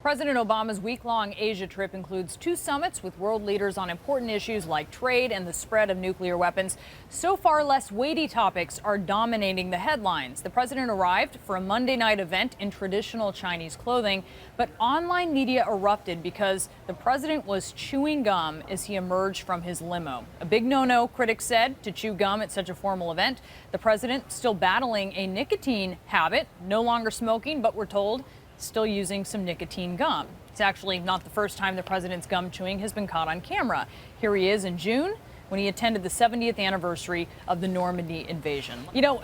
President Obama's week-long Asia trip includes 2 summits with world leaders on important issues like trade and the spread of nuclear weapons. So far, less weighty topics are dominating the headlines. The president arrived for a Monday night event in traditional Chinese clothing, but online media erupted because the president was chewing gum as he emerged from his limo. A big no-no, critics said, to chew gum at such a formal event. The president still battling a nicotine habit, no longer smoking, but we're told still using some nicotine gum. It's actually not the first time the president's gum chewing has been caught on camera. Here he is in June when he attended the 70th anniversary of the Normandy invasion. You know,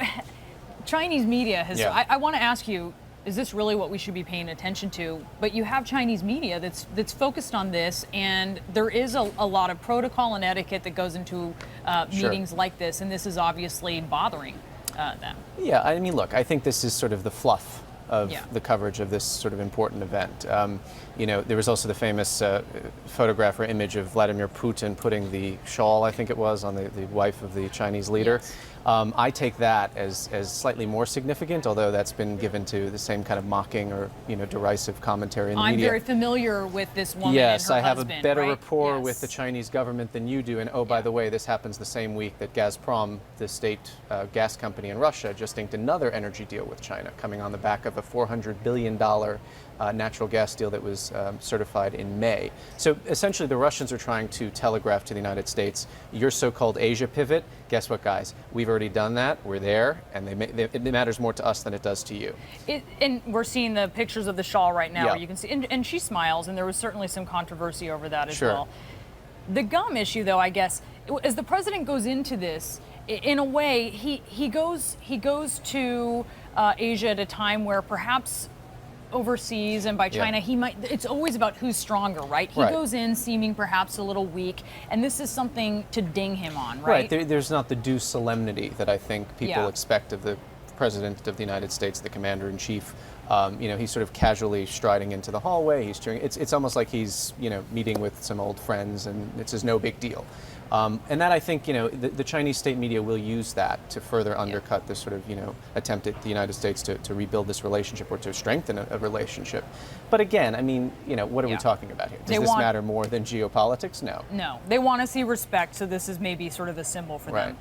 Chinese media has, I want to ask you, is this really what we should be paying attention to? But you have Chinese media that's focused on this, and there is a lot of protocol and etiquette that goes into meetings like this, and this is obviously bothering them. Yeah, I mean, look, I think this is sort of the fluff of the coverage of this sort of important event. You know, there was also the famous photograph or image of Vladimir Putin putting the shawl, I think it was, on the wife of the Chinese leader. Yes. I take that as slightly more significant, although that's been given to the same kind of mocking or, you know, derisive commentary in the media. I'm very familiar with this woman Yes, and her I have husband, a better right? rapport with the Chinese government than you do. And oh, by the way, this happens the same week that Gazprom, the state gas company in Russia, just inked another energy deal with China, coming on the back of a $400 billion natural gas deal that was certified in May. So essentially the Russians are trying to telegraph to the United States, your so-called Asia pivot, guess what, guys? We've already done that, we're there, and it matters more to us than it does to you. And we're seeing the pictures of the shawl right now where Yeah. you can see, and she smiles, and there was certainly some controversy over that as Sure. well. The gum issue, though, I guess, as the president goes into this, in a way, he goes to Asia at a time where perhaps overseas and by China, it's always about who's stronger, right? He goes in seeming perhaps a little weak, and this is something to ding him on, right? There's not the due solemnity that I think people expect of the President of the United States, the Commander-in-Chief. You know, he's sort of casually striding into the hallway, he's cheering. It's almost like he's, you know, meeting with some old friends, and it's just no big deal. And that, I think, you know, the Chinese state media will use that to further undercut this sort of, you know, attempt at the United States to rebuild this relationship or to strengthen a relationship. But again, I mean, you know, what are we talking about here? Does this matter more than geopolitics? No. No. They want to see respect, so this is maybe sort of a symbol for them.